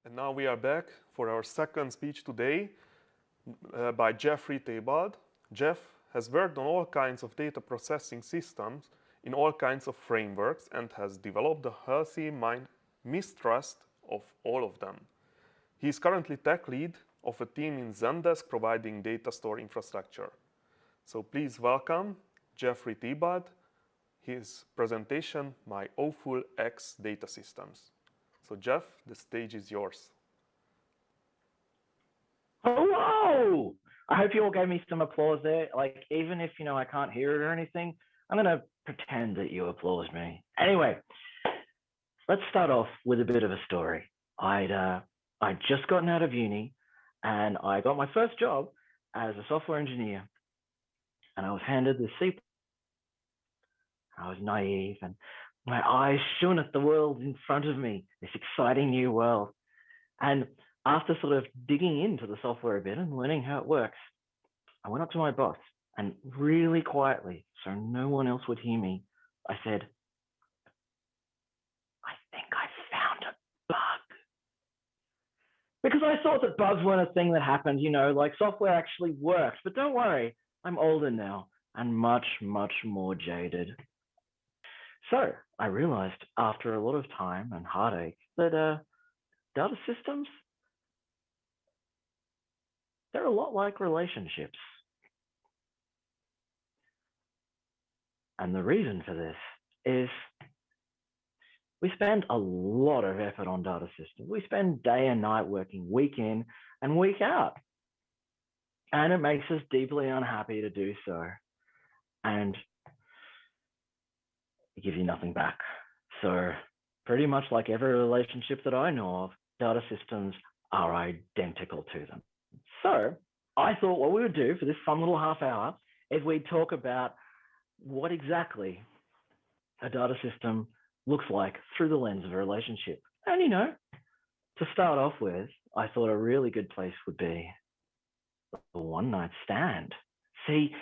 And now we are back for our second speech today by Jeffrey Theobald. Jeff has worked on all kinds of data processing systems in all kinds of frameworks and has developed a healthy mistrust of all of them. He is currently tech lead of a team in Zendesk providing data store infrastructure. So please welcome Jeffrey Theobald, his presentation, My Awful EX-DATASYSTEMS. So Jeff, the stage is yours. Hello! I hope you all gave me some applause there. Like, even if, I can't hear it or anything, I'm going to pretend that you applaud me. Anyway, let's start off with a bit of a story. I'd just gotten out of uni and I got my first job as a software engineer. And I was handed this C. I was naive and my eyes shone at the world in front of me, this exciting new world. And after sort of digging into the software a bit and learning how it works, I went up to my boss and really quietly, so no one else would hear me, I said, I think I found a bug. Because I thought that bugs weren't a thing that happened, like software actually works. But don't worry, I'm older now and much, much more jaded. So I realized after a lot of time and heartache that data systems, they're a lot like relationships. And the reason for this is we spend a lot of effort on data systems. We spend day and night working week in and week out. And it makes us deeply unhappy to do so. And it gives you nothing back. So pretty much like every relationship that I know of, data systems are identical to them. So I thought what we would do for this fun little half hour is we'd talk about what exactly a data system looks like through the lens of a relationship. And, to start off with, I thought a really good place would be a one-night stand. See,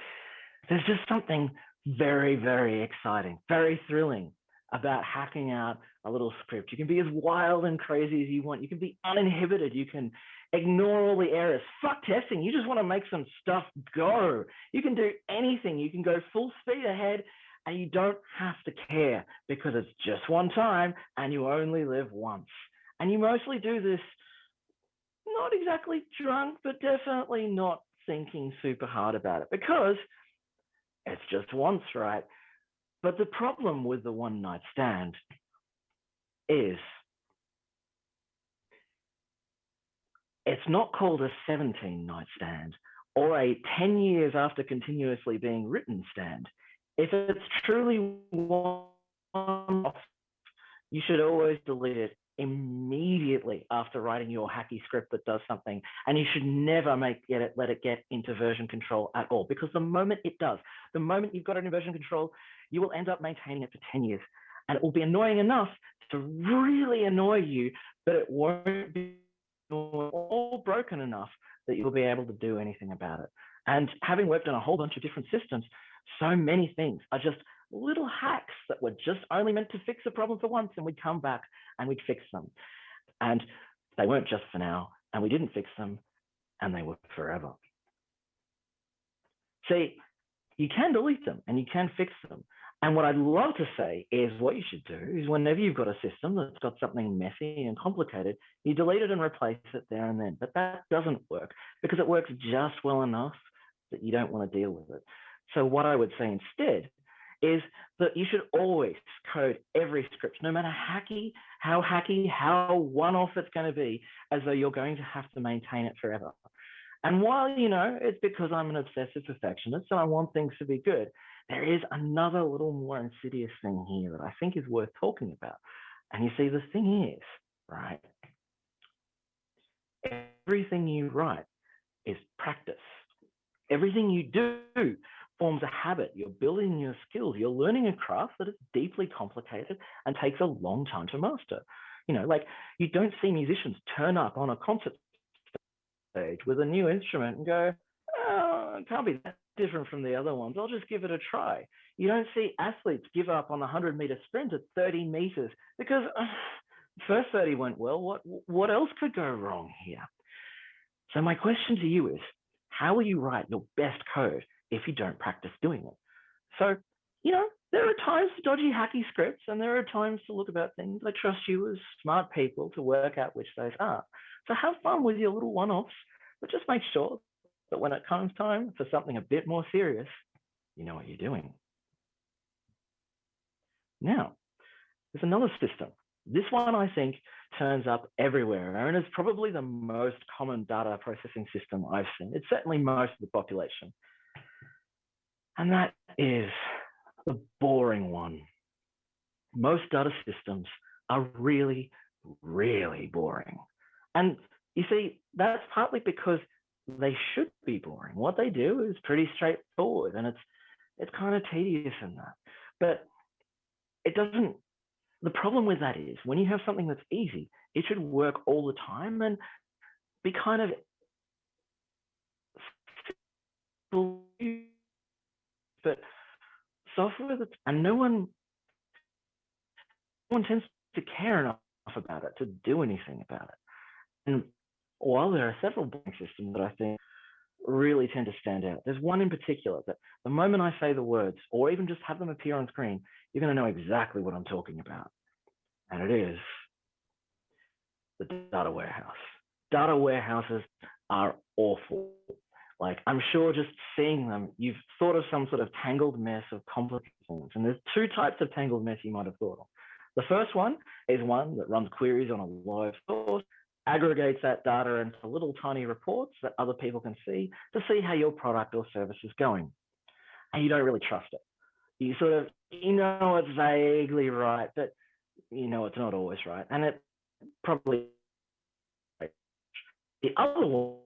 there's just something very, very exciting, very thrilling about hacking out a little script. You can be as wild and crazy as you want. You can be uninhibited. You can ignore all the errors. Fuck testing. You just want to make some stuff go. You can do anything. You can go full speed ahead and you don't have to care because it's just one time and you only live once. And you mostly do this not exactly drunk, but definitely not thinking super hard about it because it's just once, right? But the problem with the one night stand is it's not called a 17 night stand or a 10 years after continuously being written stand. If it's truly one off, you should always delete it immediately after writing your hacky script that does something. And you should never let it get into version control at all, because the moment it does, the moment you've got it in version control, you will end up maintaining it for 10 years. And it will be annoying enough to really annoy you, but it won't be all broken enough that you'll be able to do anything about it. And having worked on a whole bunch of different systems, so many things are just little hacks that were just only meant to fix a problem for once, and we'd come back and we'd fix them. And they weren't just for now, and we didn't fix them, and they were forever. See, you can delete them and you can fix them. And what I'd love to say is what you should do is whenever you've got a system that's got something messy and complicated, you delete it and replace it there and then. But that doesn't work because it works just well enough that you don't want to deal with it. So what I would say instead is that you should always code every script, no matter how one-off it's going to be, as though you're going to have to maintain it forever. And while, it's because I'm an obsessive perfectionist and I want things to be good, there is another little more insidious thing here that I think is worth talking about. And you see, the thing is, right, everything you write is practice. Everything you do forms a habit. You're building your skills. You're learning a craft that is deeply complicated and takes a long time to master. Like you don't see musicians turn up on a concert stage with a new instrument and go, oh, it can't be that different from the other ones. I'll just give it a try. You don't see athletes give up on the 100-meter sprint at 30 meters because first 30 went well. What else could go wrong here? So my question to you is, how will you write your best code if you don't practice doing it? So, there are times to dodgy hacky scripts, and there are times to look about things. I trust you as smart people to work out which those are. So have fun with your little one-offs, but just make sure that when it comes time for something a bit more serious, you know what you're doing. Now, there's another system. This one, I think, turns up everywhere, and is probably the most common data processing system I've seen. It's certainly most of the population. And that is the boring one. Most data systems are really, really boring. And you see, that's partly because they should be boring. What they do is pretty straightforward, and it's kind of tedious in that. But it doesn't. The problem with that is when you have something that's easy, it should work all the time and be kind of but software that's, and no one tends to care enough about it to do anything about it. And while there are several boring systems that I think really tend to stand out, there's one in particular that the moment I say the words or even just have them appear on screen, you're going to know exactly what I'm talking about. And it is the data warehouse. Data warehouses are awful. Like, I'm sure just seeing them, you've thought of some sort of tangled mess of complicated things. And there's two types of tangled mess you might have thought of. The first one is one that runs queries on a live source, aggregates that data into little tiny reports that other people can see to see how your product or service is going. And you don't really trust it. You sort of, it's vaguely right, but it's not always right. And it probably, the other one,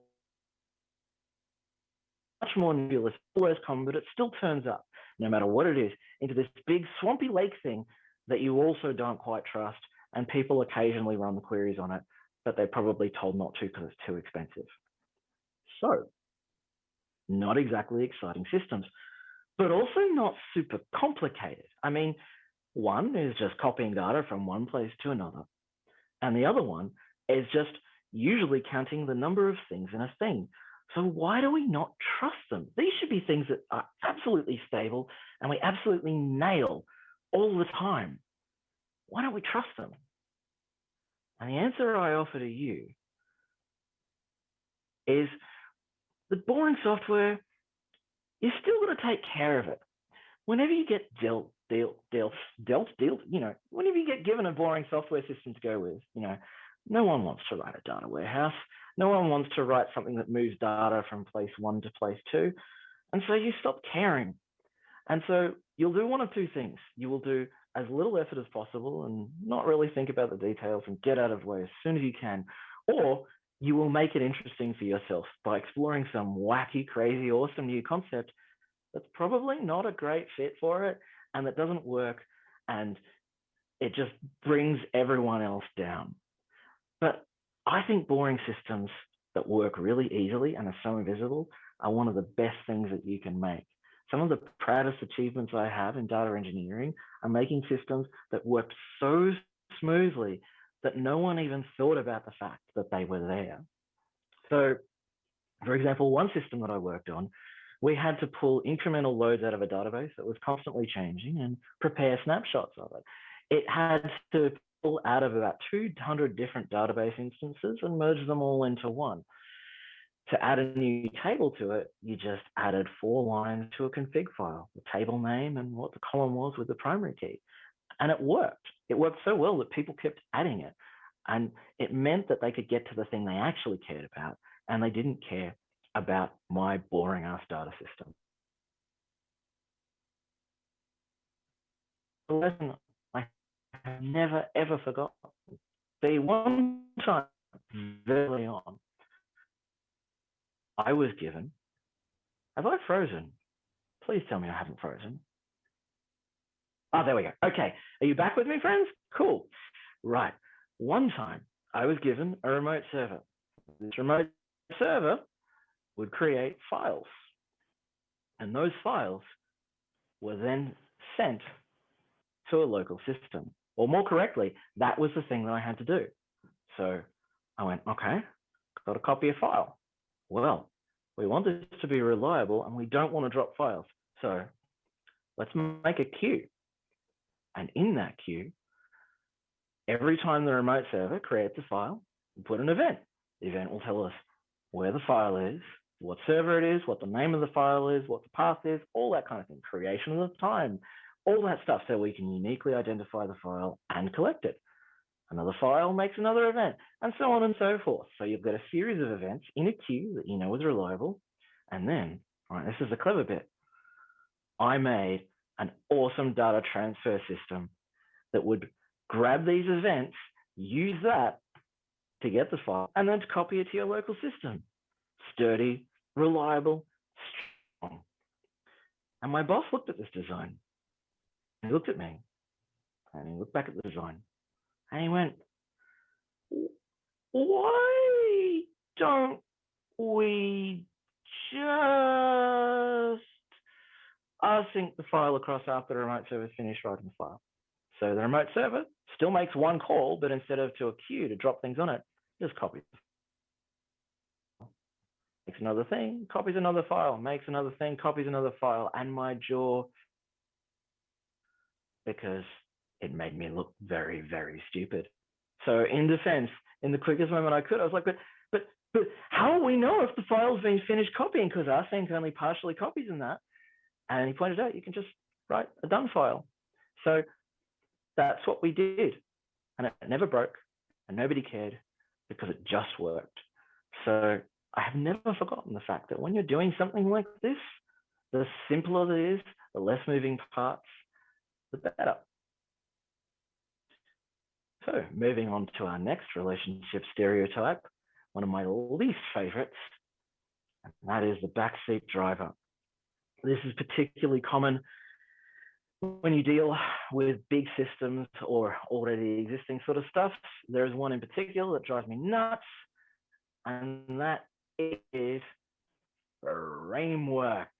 much more nebulous, always common, but it still turns up, no matter what it is, into this big swampy lake thing that you also don't quite trust, and people occasionally run the queries on it, but they're probably told not to because it's too expensive. So, not exactly exciting systems, but also not super complicated. I mean, one is just copying data from one place to another, and the other one is just usually counting the number of things in a thing. So why do we not trust them? These should be things that are absolutely stable and we absolutely nail all the time. Why don't we trust them? And the answer I offer to you is the boring software, you still got to take care of it. Whenever you get dealt, whenever you get given a boring software system to go with, no one wants to write a data warehouse. No one wants to write something that moves data from place one to place two. And so you stop caring. And so you'll do one of two things. You will do as little effort as possible and not really think about the details and get out of the way as soon as you can. Or you will make it interesting for yourself by exploring some wacky, crazy, awesome new concept that's probably not a great fit for it and that doesn't work, and it just brings everyone else down. But I think boring systems that work really easily and are so invisible are one of the best things that you can make. Some of the proudest achievements I have in data engineering are making systems that work so smoothly that no one even thought about the fact that they were there. So, for example, one system that I worked on, we had to pull incremental loads out of a database that was constantly changing and prepare snapshots of it. It had to pull out of about 200 different database instances and merge them all into one. To add a new table to it, you just added 4 lines to a config file, the table name and what the column was with the primary key. And it worked. It worked so well that people kept adding it. And it meant that they could get to the thing they actually cared about, and they didn't care about my boring ass data system. A lesson I have never ever forgotten. The one time very on, I was given, have I frozen? Please tell me I haven't frozen. Oh, there we go. Okay, are you back with me, friends? Cool. Right. One time I was given a remote server. This remote server would create files, and those files were then sent to a local system. Or more correctly, that was the thing that I had to do. So I went, okay, got to copy a file. Well, we want this to be reliable and we don't want to drop files. So let's make a queue. And in that queue, every time the remote server creates a file, we put an event. The event will tell us where the file is, what server it is, what the name of the file is, what the path is, all that kind of thing, creation of the time, all that stuff, so we can uniquely identify the file and collect it. Another file makes another event, and so on and so forth. So you've got a series of events in a queue that you know is reliable. And then, all right, this is the clever bit. I made an awesome data transfer system that would grab these events, use that to get the file, and then to copy it to your local system. Sturdy, reliable, strong. And my boss looked at this design. He looked at me, and he looked back at the design, and he went, why don't we just async the file across after the remote server is finished writing the file? So the remote server still makes one call, but instead of to a queue to drop things on it, just copies. Makes another thing, copies another file, makes another thing, copies another file, and my jaw, because it made me look very, very stupid. So in defense, in the quickest moment I could, I was like, but how will we know if the file's been finished copying? Because async only partially copies in that. And he pointed out, you can just write a done file. So that's what we did. And it never broke, and nobody cared, because it just worked. So I have never forgotten the fact that when you're doing something like this, the simpler it is, the less moving parts, the better. So moving on to our next relationship stereotype, one of my least favorites, and that is the backseat driver. This is particularly common when you deal with big systems or already existing sort of stuff. There is one in particular that drives me nuts, and that is frameworks.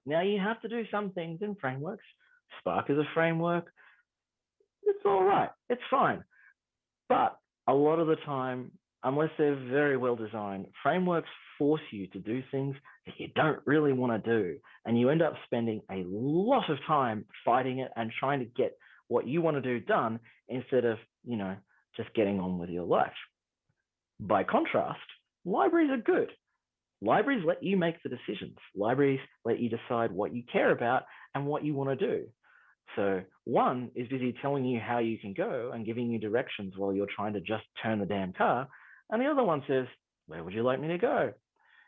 Now, you have to do some things in frameworks. Spark is a framework. It's all right. It's fine. But a lot of the time, unless they're very well designed, frameworks force you to do things that you don't really want to do. And you end up spending a lot of time fighting it and trying to get what you want to do done instead of, just getting on with your life. By contrast, libraries are good. Libraries let you make the decisions. Libraries let you decide what you care about and what you want to do. So one is busy telling you how you can go and giving you directions while you're trying to just turn the damn car. And the other one says, where would you like me to go?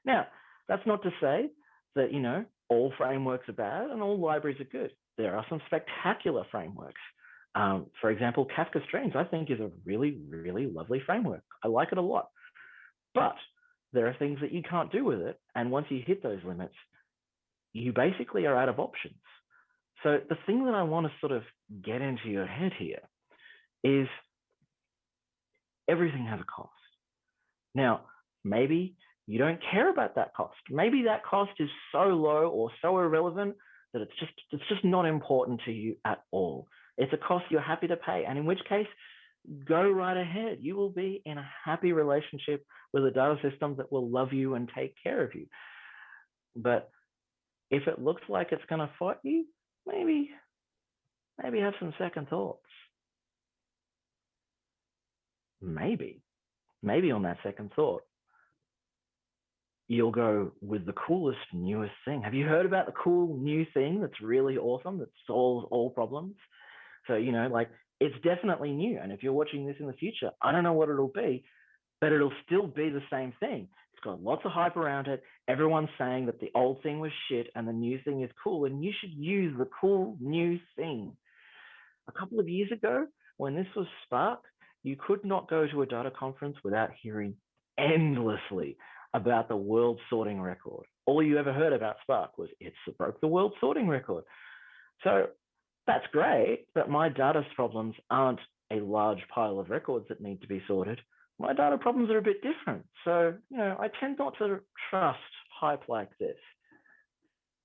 Now, that's not to say that, all frameworks are bad and all libraries are good. There are some spectacular frameworks. For example, Kafka Streams, I think, is a really, really lovely framework. I like it a lot. But there are things that you can't do with it. And once you hit those limits, you basically are out of options. So the thing that I want to sort of get into your head here is everything has a cost. Now, maybe you don't care about that cost. Maybe that cost is so low or so irrelevant that it's just not important to you at all. It's a cost you're happy to pay, and in which case, go right ahead. You will be in a happy relationship with a data system that will love you and take care of you. But if it looks like it's going to fight you, maybe have some second thoughts. Maybe on that second thought, you'll go with the coolest, newest thing. Have you heard about the cool new thing that's really awesome, that solves all problems? So, it's definitely new. And if you're watching this in the future, I don't know what it'll be, but it'll still be the same thing. It's got lots of hype around it. Everyone's saying that the old thing was shit and the new thing is cool, and you should use the cool new thing. A couple of years ago, when this was Spark, you could not go to a data conference without hearing endlessly about the world sorting record. All you ever heard about Spark was it broke the world sorting record. So that's great, but my data problems aren't a large pile of records that need to be sorted. My data problems are a bit different. So, I tend not to trust hype like this.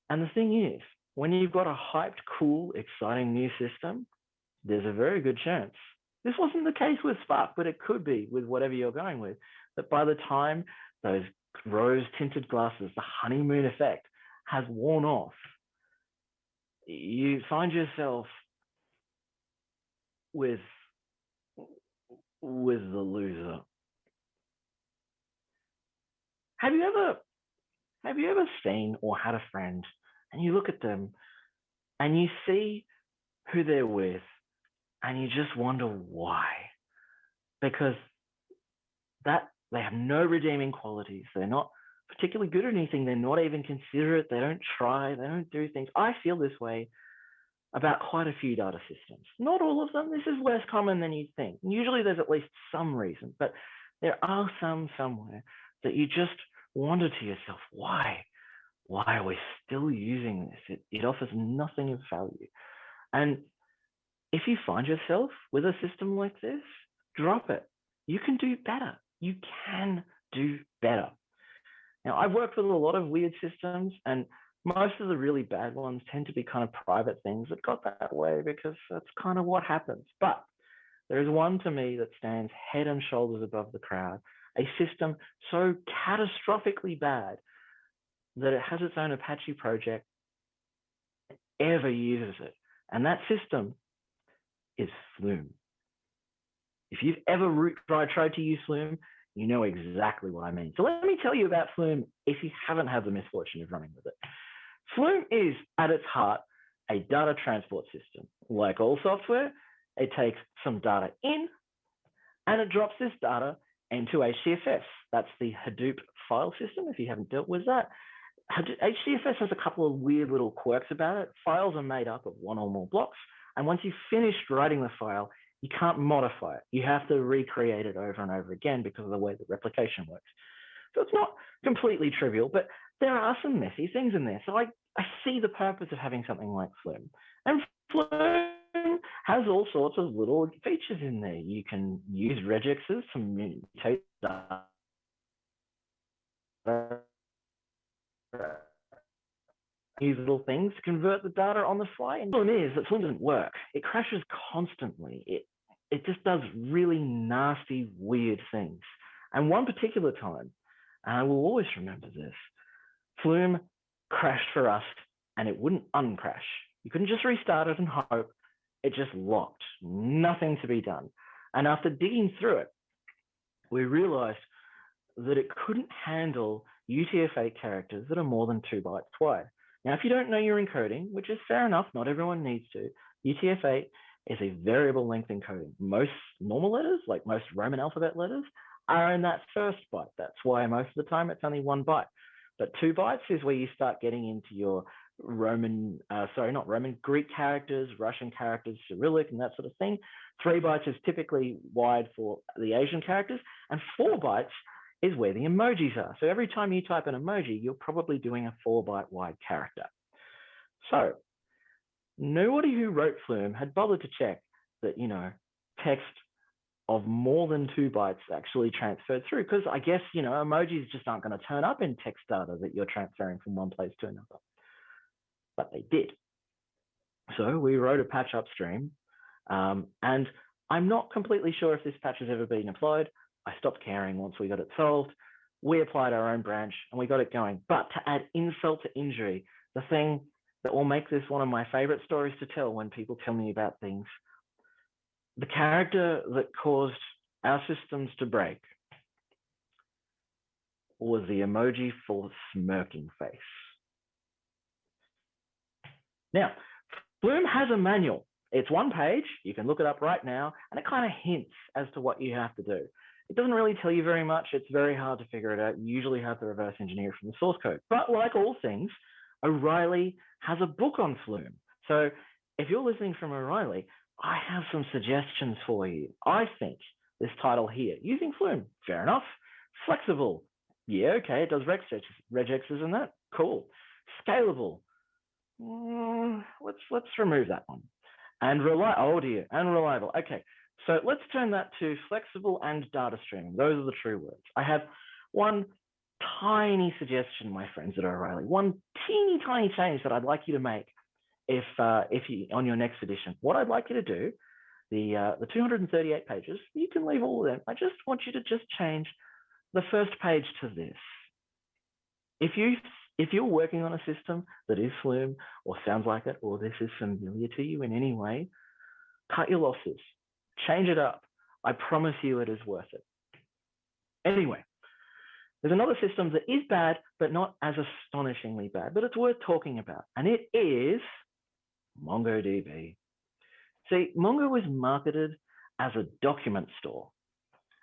And the thing is, when you've got a hyped, cool, exciting new system, there's a very good chance, this wasn't the case with Spark, but it could be with whatever you're going with, that by the time those rose-tinted glasses, the honeymoon effect, has worn off, you find yourself with the loser. Have you ever seen or had a friend and you look at them and you see who they're with and you just wonder why? Because that they have no redeeming qualities. They're not particularly good at anything. They're not even considerate. They don't try. They don't do things. I feel this way about quite a few data systems. Not all of them. This is less common than you think. Usually there's at least some reason, but there are some somewhere that you just wonder to yourself, why? Why are we still using this? It offers nothing of value. And if you find yourself with a system like this, drop it. You can do better. You can do better. Now, I've worked with a lot of weird systems, and most of the really bad ones tend to be kind of private things that got that way because that's kind of what happens. But there is one to me that stands head and shoulders above the crowd, a system so catastrophically bad that it has its own Apache project, ever uses it. And that system is Flume. If you've ever tried to use Flume, you know exactly what I mean. So let me tell you about Flume if you haven't had the misfortune of running with it. Flume is, at its heart, a data transport system. Like all software, it takes some data in, and it drops this data into HDFS. That's the Hadoop file system, if you haven't dealt with that. HDFS has a couple of weird little quirks about it. Files are made up of one or more blocks, and once you've finished writing the file, you can't modify it. You have to recreate it over and over again because of the way the replication works. So it's not completely trivial, but there are some messy things in there. So I see the purpose of having something like Flume. And Flume has all sorts of little features in there. You can use regexes to mutate data. These little things to convert the data on the fly. And the problem is that Flume doesn't work. It crashes constantly. It just does really nasty, weird things. And one particular time, and I will always remember this, Flume crashed for us and it wouldn't uncrash. You couldn't just restart it and hope. It just locked. Nothing to be done. And after digging through it, we realized that it couldn't handle UTF-8 characters that are more than 2 bytes wide. Now, if you don't know your encoding, which is fair enough, not everyone needs to, UTF-8 is a variable length encoding. Most normal letters, like most Roman alphabet letters, are in that first byte. That's why most of the time it's only 1 byte. But 2 bytes is where you start getting into your Greek characters, Russian characters, Cyrillic, and that sort of thing. 3 bytes is typically wide for the Asian characters, and 4 bytes is where the emojis are. So every time you type an emoji, you're probably doing a 4 byte wide character. So nobody who wrote Flume had bothered to check that, text of more than 2 bytes actually transferred through, because I guess, emojis just aren't going to turn up in text data that you're transferring from one place to another. But they did. So we wrote a patch upstream, and I'm not completely sure if this patch has ever been applied. I stopped caring once we got it solved. We applied our own branch and we got it going. But to add insult to injury, the thing that will make this one of my favorite stories to tell when people tell me about things, the character that caused our systems to break was the emoji for smirking face. Now, Flume has a manual. It's 1 page. You can look it up right now, and it kind of hints as to what you have to do. It doesn't really tell you very much. It's very hard to figure it out. You usually have to reverse engineer from the source code. But like all things, O'Reilly has a book on Flume. So if you're listening from O'Reilly, I have some suggestions for you. I think this title here, using Flume, fair enough. Flexible, yeah, okay, it does regexes and that, cool. Scalable, let's remove that one. And reliable, okay. So let's turn that to flexible and data streaming. Those are the true words. I have one tiny suggestion, my friends at O'Reilly, one teeny tiny change that I'd like you to make if you on your next edition. What I'd like you to do the 238 pages, you can leave all of them. I just want you to just change the first page to this. If you're working on a system that is Flume or sounds like it, or this is familiar to you in any way, cut your losses, change it up. I promise you it is worth it. Anyway, there's another system that is bad, but not as astonishingly bad, but it's worth talking about, and it is MongoDB. See, Mongo was marketed as a document store.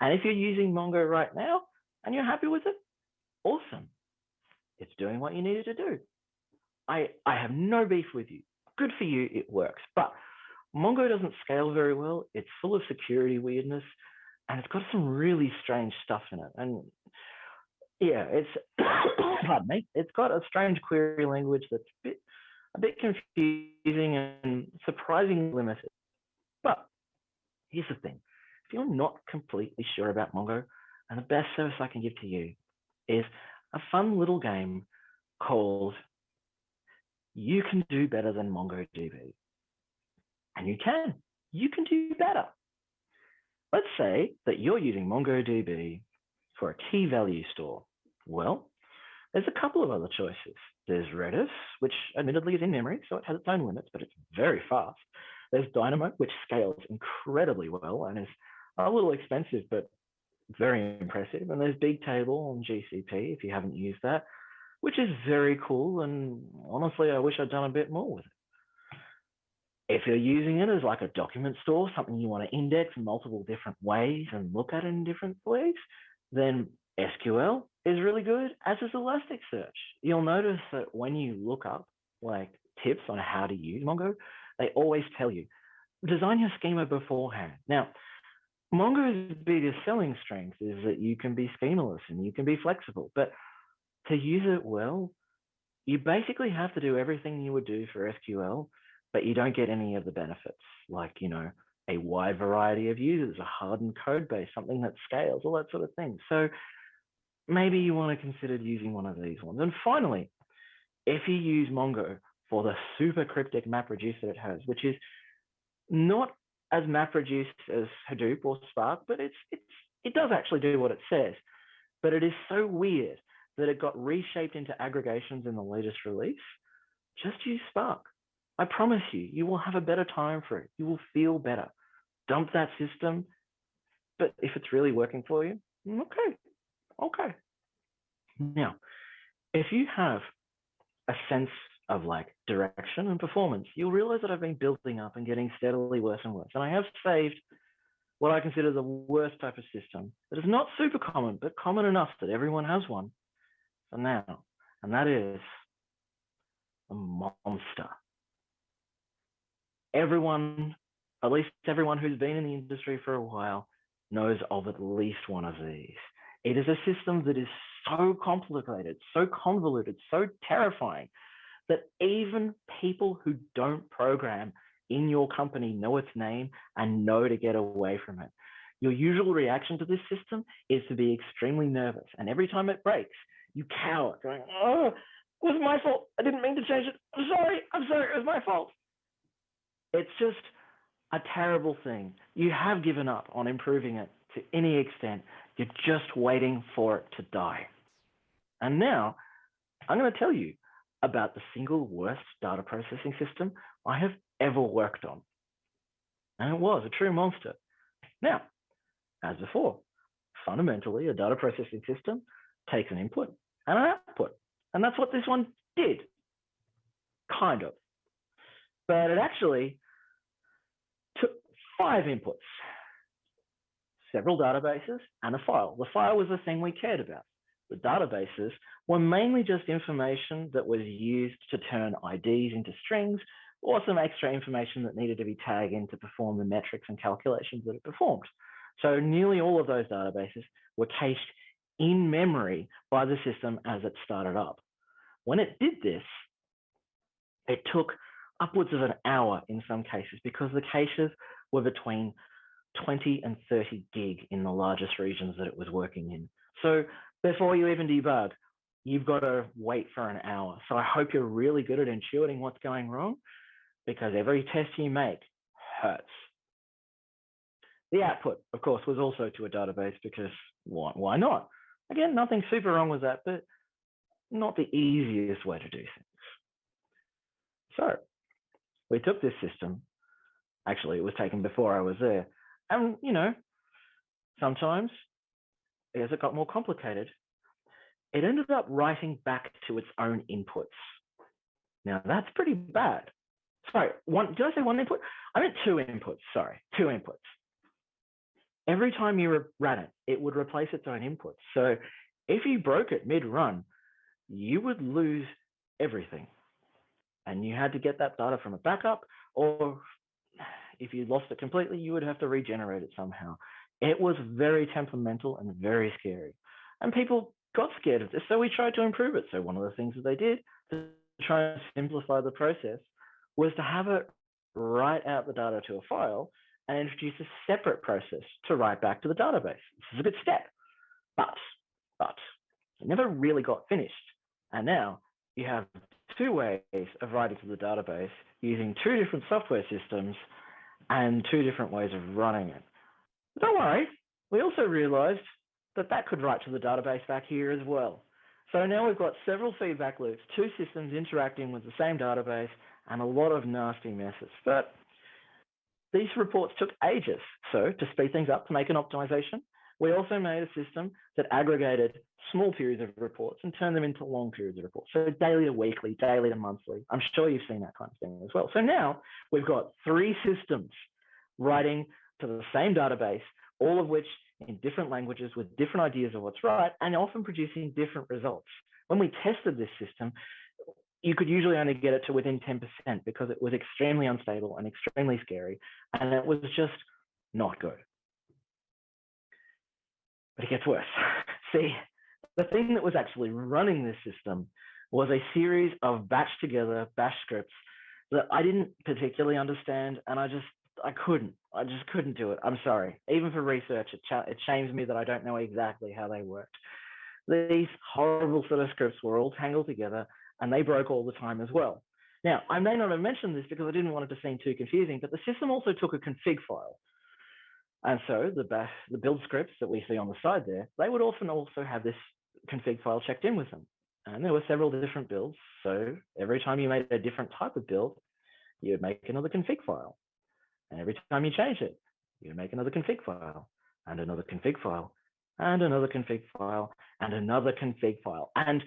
And if you're using Mongo right now and you're happy with it, awesome. It's doing what you needed to do. I have no beef with you. Good for you, it works. But Mongo doesn't scale very well. It's full of security weirdness, and it's got some really strange stuff in it. And yeah, it's, pardon me, it's got a strange query language that's a bit confusing and surprisingly limited. But here's the thing. If you're not completely sure about Mongo, and the best service I can give to you is a fun little game called You Can Do Better Than MongoDB. And you can do better. Let's say that you're using MongoDB for a key value store. Well, there's a couple of other choices. There's Redis, which admittedly is in memory, so it has its own limits, but it's very fast. There's Dynamo, which scales incredibly well and is a little expensive, but very impressive. And there's Bigtable on GCP, if you haven't used that, which is very cool. And honestly, I wish I'd done a bit more with it. If you're using it as like a document store, something you want to index in multiple different ways and look at it in different ways, then SQL is really good, as is Elasticsearch. You'll notice that when you look up like tips on how to use Mongo, they always tell you, design your schema beforehand. Now, Mongo's biggest selling strength is that you can be schemaless and you can be flexible, but to use it well, you basically have to do everything you would do for SQL, but you don't get any of the benefits, like, a wide variety of users, a hardened code base, something that scales, all that sort of thing. So maybe you want to consider using one of these ones. And finally, if you use Mongo for the super cryptic MapReduce that it has, which is not as MapReduce as Hadoop or Spark, but it does actually do what it says. But it is so weird that it got reshaped into aggregations in the latest release. Just use Spark. I promise you, you will have a better time for it. You will feel better. Dump that system, but if it's really working for you, okay. Now, if you have a sense of like direction and performance, you'll realize that I've been building up and getting steadily worse and worse. And I have saved what I consider the worst type of system that is not super common, but common enough that everyone has one for now. And that is a monster. Everyone, at least everyone who's been in the industry for a while, knows of at least one of these. It is a system that is so complicated, so convoluted, so terrifying that even people who don't program in your company know its name and know to get away from it. Your usual reaction to this system is to be extremely nervous. And every time it breaks, you cower, going, oh, it was my fault. I didn't mean to change it. I'm sorry, it was my fault. It's just a terrible thing. You have given up on improving it to any extent. You're just waiting for it to die. And now I'm going to tell you about the single worst data processing system I have ever worked on. And it was a true monster. Now, as before, fundamentally, a data processing system takes an input and an output. And that's what this one did, kind of. But it actually took 5 inputs, several databases, and a file. The file was the thing we cared about. The databases were mainly just information that was used to turn IDs into strings, or some extra information that needed to be tagged in to perform the metrics and calculations that it performed. So nearly all of those databases were cached in memory by the system as it started up. When it did this, it took upwards of an hour in some cases, because the caches were between 20 and 30 gig in the largest regions that it was working in. So before you even debug, you've got to wait for an hour. So I hope you're really good at intuiting what's going wrong, because every test you make hurts. The output, of course, was also to a database because why not? Again, nothing super wrong with that, but not the easiest way to do things. So we took this system. Actually, it was taken before I was there. And, sometimes as it got more complicated, it ended up writing back to its own inputs. Now, that's pretty bad. Sorry, did I say one input? I meant two inputs. Sorry, two inputs. Every time you ran it, it would replace its own inputs. So if you broke it mid-run, you would lose everything. And you had to get that data from a backup, or if you lost it completely, you would have to regenerate it somehow. It was very temperamental and very scary. And people got scared of this, so we tried to improve it. So one of the things that they did to try and simplify the process was to have it write out the data to a file and introduce a separate process to write back to the database. This is a good step, but it never really got finished. And now you have two ways of writing to the database using two different software systems and two different ways of running it. But don't worry, we also realized that that could write to the database back here as well. So now we've got several feedback loops, two systems interacting with the same database, and a lot of nasty messes. But these reports took ages. So to speed things up, to make an optimization, we also made a system that aggregated small periods of reports and turned them into long periods of reports. So daily to weekly, daily to monthly. I'm sure you've seen that kind of thing as well. So now we've got three systems writing to the same database, all of which in different languages with different ideas of what's right, and often producing different results. When we tested this system, you could usually only get it to within 10% because it was extremely unstable and extremely scary, and it was just not good. But it gets worse. See, the thing that was actually running this system was a series of batched together bash scripts that I didn't particularly understand, and I just couldn't do it. I'm sorry. Even for research, it shames me that I don't know exactly how they worked. These horrible sort of scripts were all tangled together, and they broke all the time as well. Now, I may not have mentioned this because I didn't want it to seem too confusing, but the system also took a config file. And so the build scripts that we see on the side there, they would often also have this config file checked in with them. And there were several different builds. So every time you made a different type of build, you would make another config file. And every time you change it, you would make another config file, and another config file, and another config file, and another config file. And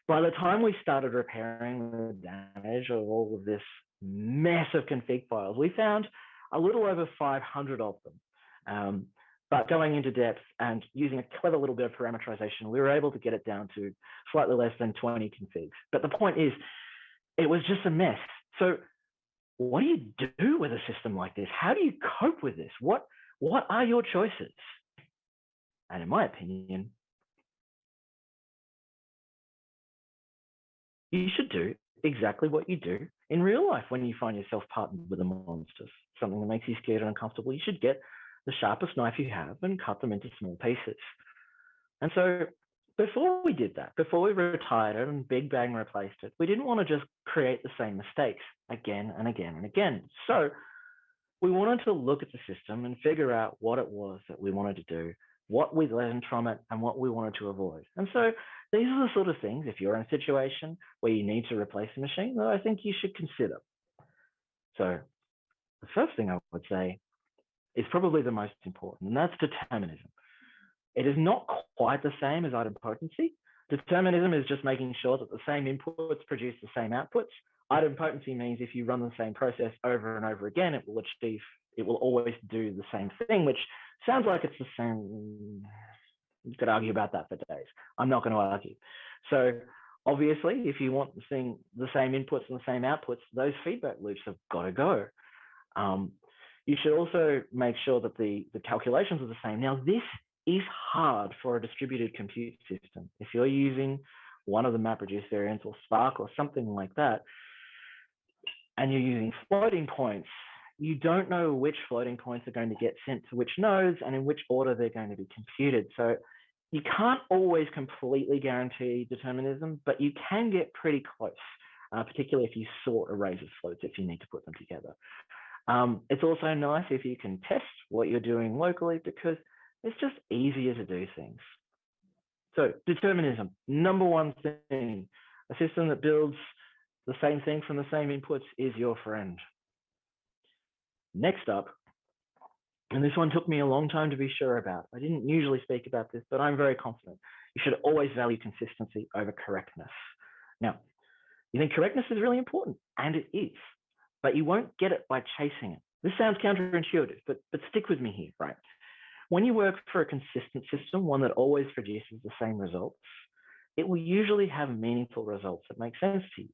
by the time we started repairing the damage of all of this mess of config files, we found a little over 500 of them. But going into depth and using a clever little bit of parameterization, we were able to get it down to slightly less than 20 configs. But the point is, it was just a mess. So what do you do with a system like this? How do you cope with this? What are your choices? And in my opinion, you should do exactly what you do in real life when you find yourself partnered with a monster, something that makes you scared and uncomfortable. You should get the sharpest knife you have and cut them into small pieces. And so before we did that, before we retired it and Big Bang replaced it, we didn't want to just create the same mistakes again and again and again. So we wanted to look at the system and figure out what it was that we wanted to do, what we learned from it, and what we wanted to avoid. And so these are the sort of things, if you're in a situation where you need to replace a machine, that I think you should consider. So the first thing I would say is probably the most important, and that's determinism. It is not quite the same as idempotency. Determinism is just making sure that the same inputs produce the same outputs. Idempotency means if you run the same process over and over again, it will always do the same thing, which sounds like it's the same. You could argue about that for days. I'm not going to argue. So obviously, if you want the same inputs and the same outputs, those feedback loops have got to go. You should also make sure that the calculations are the same. Now, this is hard for a distributed compute system. If you're using one of the MapReduce variants or Spark or something like that, and you're using floating points, you don't know which floating points are going to get sent to which nodes and in which order they're going to be computed. So you can't always completely guarantee determinism, but you can get pretty close, particularly if you sort arrays of floats if you need to put them together. It's also nice if you can test what you're doing locally because it's just easier to do things. So determinism, number one thing, a system that builds the same thing from the same inputs is your friend. Next up, and this one took me a long time to be sure about. I didn't usually speak about this, but I'm very confident. You should always value consistency over correctness. Now, you think correctness is really important, and it is, but you won't get it by chasing it. This sounds counterintuitive, but stick with me here, right? When you work for a consistent system, one that always produces the same results, it will usually have meaningful results that make sense to you.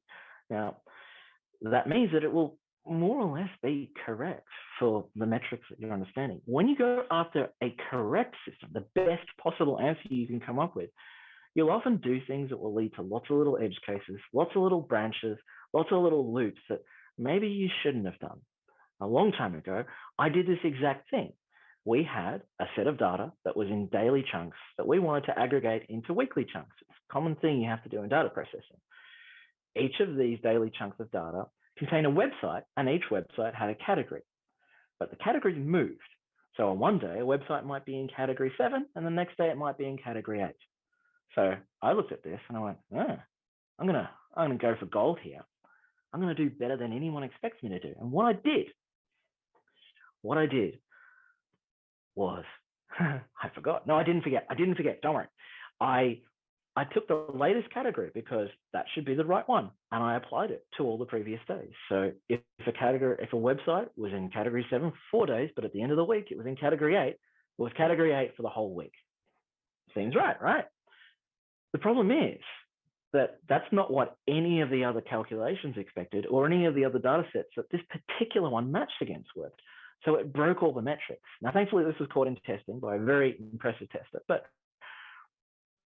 Now, that means that it will more or less be correct for the metrics that you're understanding. When you go after a correct system, the best possible answer you can come up with, you'll often do things that will lead to lots of little edge cases, lots of little branches, lots of little loops that maybe you shouldn't have done. A long time ago, I did this exact thing. We had a set of data that was in daily chunks that we wanted to aggregate into weekly chunks. It's a common thing you have to do in data processing. Each of these daily chunks of data contain a website, and each website had a category. But the categories moved. So on one day, a website might be in category 7, and the next day it might be in category 8. So I looked at this and I went, I'm gonna go for gold here. I'm gonna do better than anyone expects me to do. And what I did was I forgot. No, I didn't forget. Don't worry. I took the latest category because that should be the right one, and I applied it to all the previous days. So if a website was in category 7 for 4 days, but at the end of the week it was in category 8, it was category 8 for the whole week. Seems right? The problem is that that's not what any of the other calculations expected or any of the other data sets that this particular one matched against worked. So it broke all the metrics. Now, thankfully, this was caught in testing by a very impressive tester, but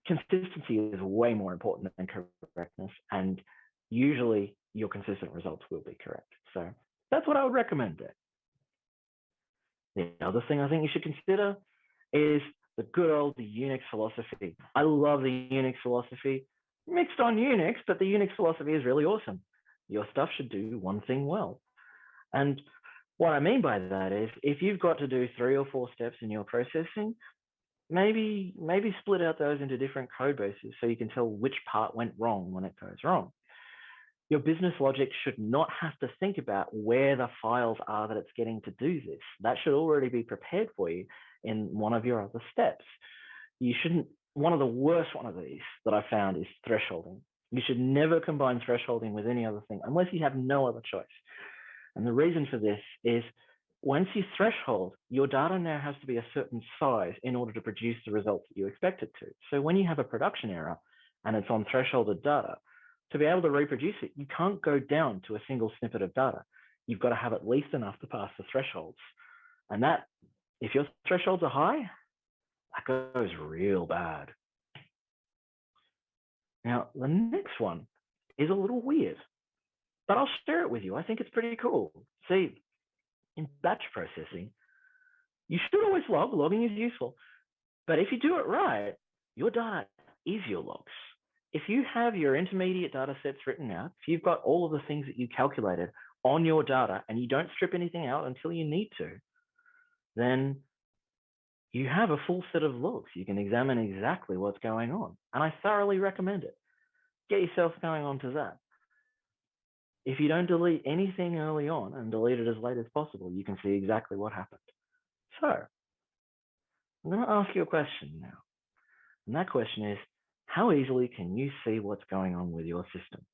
consistency is way more important than correctness, and usually your consistent results will be correct. So that's what I would recommend there. The other thing I think you should consider is the good old Unix philosophy. I love the Unix philosophy, mixed on Unix, but the Unix philosophy is really awesome. Your stuff should do one thing well. And what I mean by that is if you've got to do 3 or 4 steps in your processing, maybe split out those into different code bases so you can tell which part went wrong when it goes wrong. Your business logic should not have to think about where the files are that it's getting to do this. That should already be prepared for you in one of your other steps. One of the worst one of these that I found is thresholding. You should never combine thresholding with any other thing unless you have no other choice. And the reason for this is once you threshold, your data now has to be a certain size in order to produce the results that you expect it to. So when you have a production error and it's on thresholded data, to be able to reproduce it, you can't go down to a single snippet of data. You've got to have at least enough to pass the thresholds. And that, if your thresholds are high, that goes real bad. Now, the next one is a little weird, but I'll share it with you. I think it's pretty cool. See, in batch processing, you should always log. Logging is useful. But if you do it right, your data is your logs. If you have your intermediate data sets written out, if you've got all of the things that you calculated on your data and you don't strip anything out until you need to, then you have a full set of logs. You can examine exactly what's going on. And I thoroughly recommend it. Get yourself going on to that. If you don't delete anything early on and delete it as late as possible, you can see exactly what happened. So I'm going to ask you a question now. And that question is, how easily can you see what's going on with your system?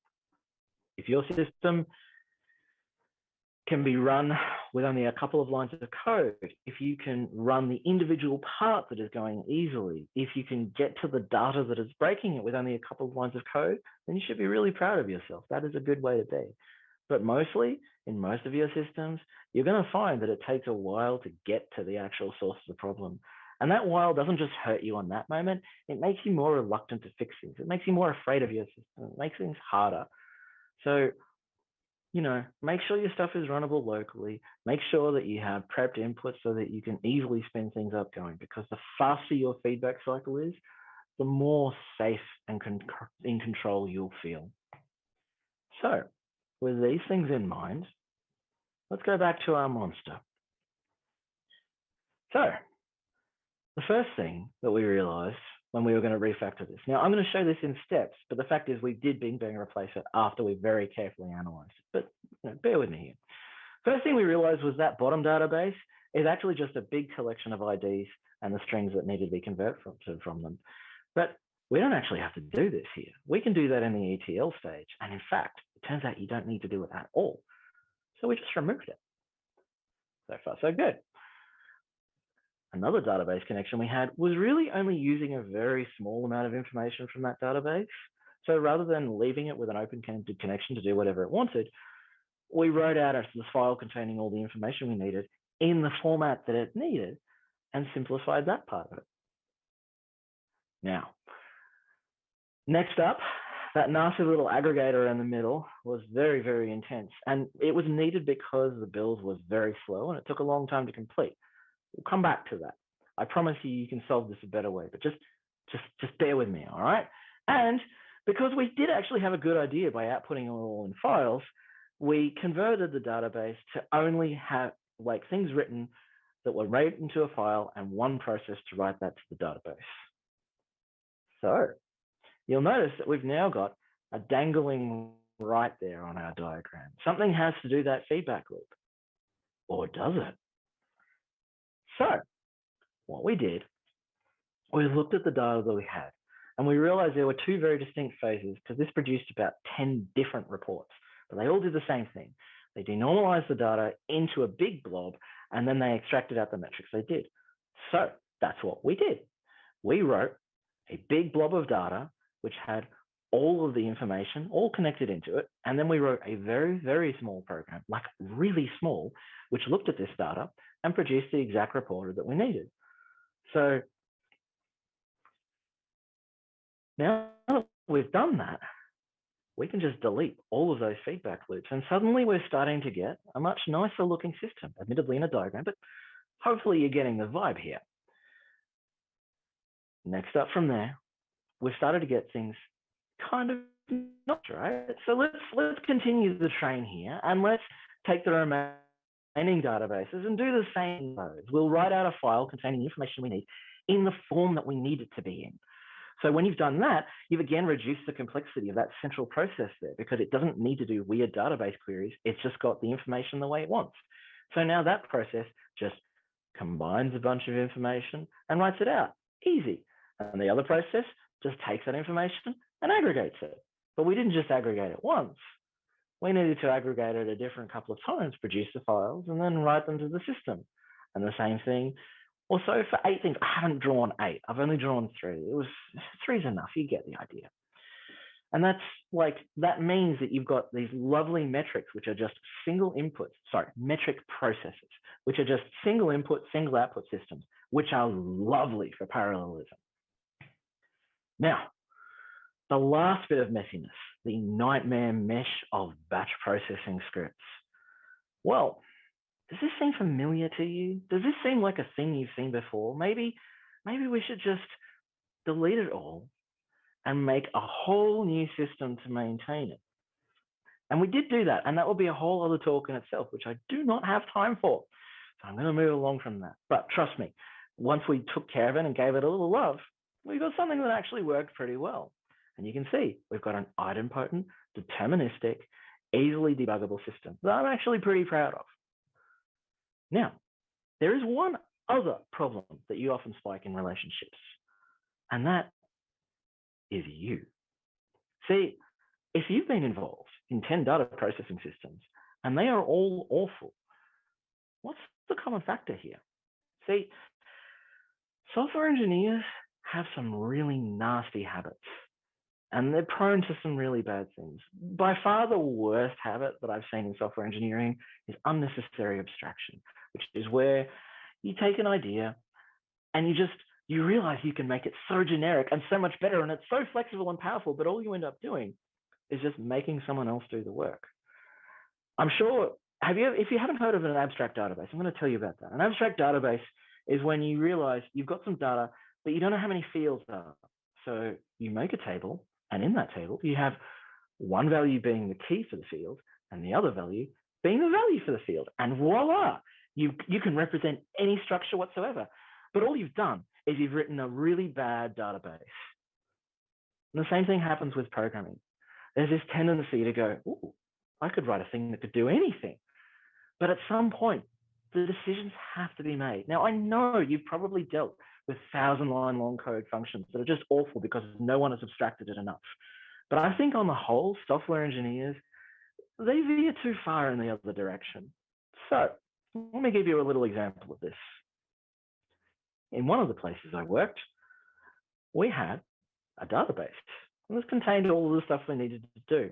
If your system can be run with only a couple of lines of code, if you can run the individual part that is going easily, if you can get to the data that is breaking it with only a couple of lines of code, then you should be really proud of yourself. That is a good way to be. But mostly, in most of your systems, you're going to find that it takes a while to get to the actual source of the problem. And that while doesn't just hurt you on that moment, it makes you more reluctant to fix things. It makes you more afraid of your system. It makes things harder. So, make sure your stuff is runnable locally. Make sure that you have prepped inputs so that you can easily spin things up going, because the faster your feedback cycle is, the more safe and in control you'll feel. So with these things in mind, let's go back to our monster. So the first thing that we realized when we were going to refactor this. Now, I'm going to show this in steps, but the fact is we did Big Bang replace it after we very carefully analyzed it. But bear with me here. First thing we realized was that bottom database is actually just a big collection of IDs and the strings that needed to be converted from them. But we don't actually have to do this here. We can do that in the ETL stage. And in fact, it turns out you don't need to do it at all. So we just removed it. So far, so good. Another database connection we had was really only using a very small amount of information from that database. So rather than leaving it with an open-ended connection to do whatever it wanted, we wrote out this file containing all the information we needed in the format that it needed and simplified that part of it. Now, next up, that nasty little aggregator in the middle was very, very intense. And it was needed because the build was very slow and it took a long time to complete. We'll come back to that. I promise you can solve this a better way, but just bear with me, all right? And because we did actually have a good idea by outputting it all in files, we converted the database to only have like things written that were written into a file and one process to write that to the database. So you'll notice that we've now got a dangling right there on our diagram. Something has to do that feedback loop, or does it? So what we did, we looked at the data that we had, and we realized there were two very distinct phases because this produced about 10 different reports, but they all did the same thing. They denormalized the data into a big blob, and then they extracted out the metrics they did. So that's what we did. We wrote a big blob of data, which had all of the information all connected into it. And then we wrote a very, very small program, like really small, which looked at this data and produced the exact report that we needed. So now that we've done that, we can just delete all of those feedback loops. And suddenly we're starting to get a much nicer looking system, admittedly in a diagram, but hopefully you're getting the vibe here. Next up from there, we've started to get things kind of not right. So let's continue the train here and let's take the remaining databases and do the same. We'll write out a file containing the information we need in the form that we need it to be in. So when you've done that, you've again reduced the complexity of that central process there because it doesn't need to do weird database queries. It's just got the information the way it wants. So now that process just combines a bunch of information and writes it out. Easy. And the other process just takes that information and aggregates it. But we didn't just aggregate it once. We needed to aggregate it a different couple of times, produce the files, and then write them to the system. And the same thing also for 8 things. I haven't drawn 8. I've only drawn 3. 3's enough. You get the idea. And that means that you've got these lovely metrics, which are just single inputs, metric processes, which are just single input, single output systems, which are lovely for parallelism. Now, the last bit of messiness, the nightmare mesh of batch processing scripts. Well, does this seem familiar to you? Does this seem like a thing you've seen before? Maybe we should just delete it all and make a whole new system to maintain it. And we did do that, and that will be a whole other talk in itself, which I do not have time for. So I'm going to move along from that. But trust me, once we took care of it and gave it a little love, we got something that actually worked pretty well. And you can see we've got an idempotent, deterministic, easily debuggable system that I'm actually pretty proud of. Now, there is one other problem that you often spike in relationships, and that is you. See, if you've been involved in 10 data processing systems and they are all awful, what's the common factor here? See, software engineers have some really nasty habits and they're prone to some really bad things. By far the worst habit that I've seen in software engineering is unnecessary abstraction, which is where you take an idea and you realize you can make it so generic and so much better, and it's so flexible and powerful, but all you end up doing is just making someone else do the work. I'm sure, if you haven't heard of an abstract database, I'm going to tell you about that. An abstract database is when you realize you've got some data, but you don't know how many fields there are. So you make a table, and in that table, you have one value being the key for the field, and the other value being the value for the field. And voila, you can represent any structure whatsoever. But all you've done is you've written a really bad database. And the same thing happens with programming. There's this tendency to go, ooh, I could write a thing that could do anything. But at some point, the decisions have to be made. Now, I know you've probably dealt with 1,000-line long code functions that are just awful because no one has abstracted it enough. But I think on the whole, software engineers, they veer too far in the other direction. So let me give you a little example of this. In one of the places I worked, we had a database, and this contained all of the stuff we needed to do.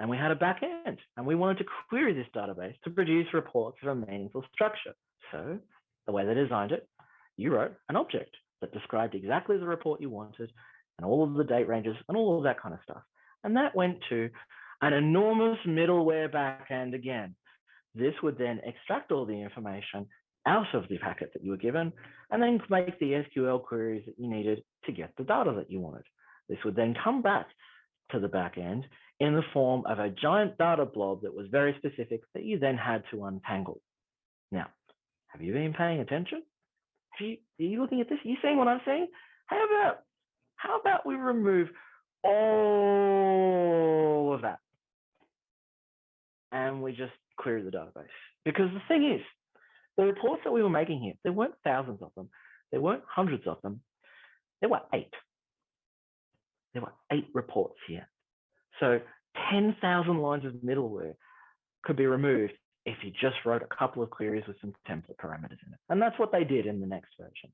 And we had a back end, and we wanted to query this database to produce reports of a meaningful structure. So the way they designed it, you wrote an object that described exactly the report you wanted and all of the date ranges and all of that kind of stuff. And that went to an enormous middleware backend again. This would then extract all the information out of the packet that you were given and then make the SQL queries that you needed to get the data that you wanted. This would then come back to the backend in the form of a giant data blob that was very specific that you then had to untangle. Now, have you been paying attention? Are you looking at this? Are you seeing what I'm saying? How about we remove all of that and we just query the database? Because the thing is, the reports that we were making here, there weren't thousands of them. There weren't hundreds of them. There were 8. There were 8 reports here. So 10,000 lines of middleware could be removed if you just wrote a couple of queries with some template parameters in it. And that's what they did in the next version.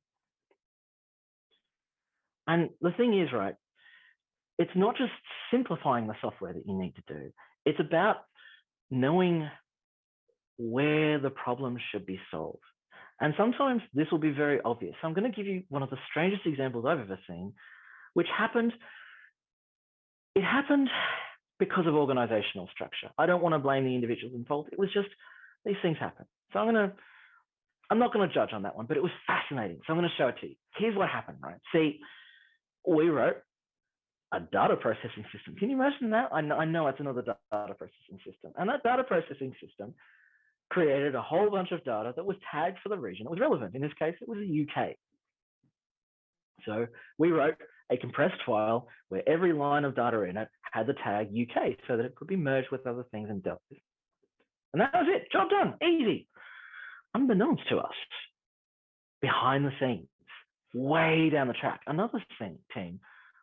And the thing is, right, it's not just simplifying the software that you need to do. It's about knowing where the problems should be solved. And sometimes this will be very obvious. So I'm going to give you one of the strangest examples I've ever seen, which happened. It happened because of organizational structure. I don't want to blame the individuals involved. It was just, these things happen. So I'm not going to judge on that one, but it was fascinating. So I'm going to show it to you. Here's what happened, right? See, we wrote a data processing system. Can you imagine that? I know it's another data processing system. And that data processing system created a whole bunch of data that was tagged for the region that was relevant. In this case, it was the UK. So we wrote a compressed file where every line of data in it had the tag UK so that it could be merged with other things and dealt with. And that was it. Job done. Easy. Unbeknownst to us, behind the scenes, way down the track, another team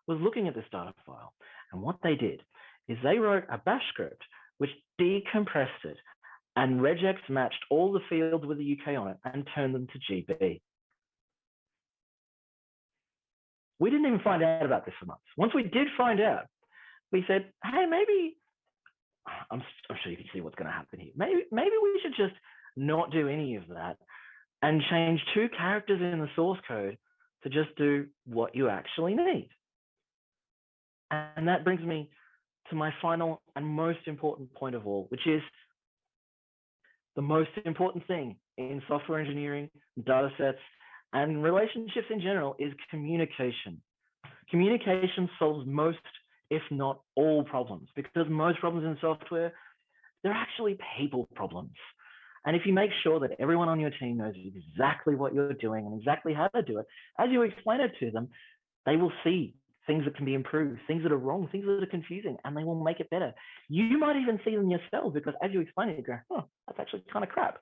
was looking at this data file. And what they did is they wrote a bash script which decompressed it and regex matched all the fields with the UK on it and turned them to GB. We didn't even find out about this for months. Once we did find out, we said, hey, maybe, I'm sure you can see what's going to happen here. Maybe we should just not do any of that and change 2 characters in the source code to just do what you actually need. And that brings me to my final and most important point of all, which is the most important thing in software engineering, data sets, and relationships in general is communication. Communication solves most, if not all, problems, because most problems in software, they're actually people problems. And if you make sure that everyone on your team knows exactly what you're doing and exactly how to do it, as you explain it to them, they will see things that can be improved, things that are wrong, things that are confusing, and they will make it better. You might even see them yourself because as you explain it, you go, oh, that's actually kind of crap.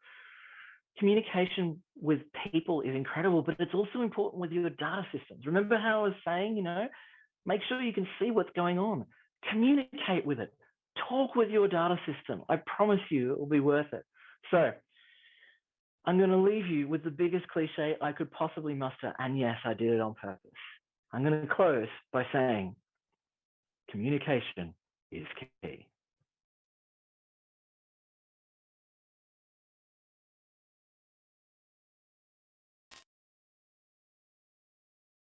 Communication with people is incredible, but it's also important with your data systems. Remember how I was saying, make sure you can see what's going on. Communicate with it. Talk with your data system. I promise you it will be worth it. So I'm going to leave you with the biggest cliche I could possibly muster. And yes, I did it on purpose. I'm going to close by saying communication is key.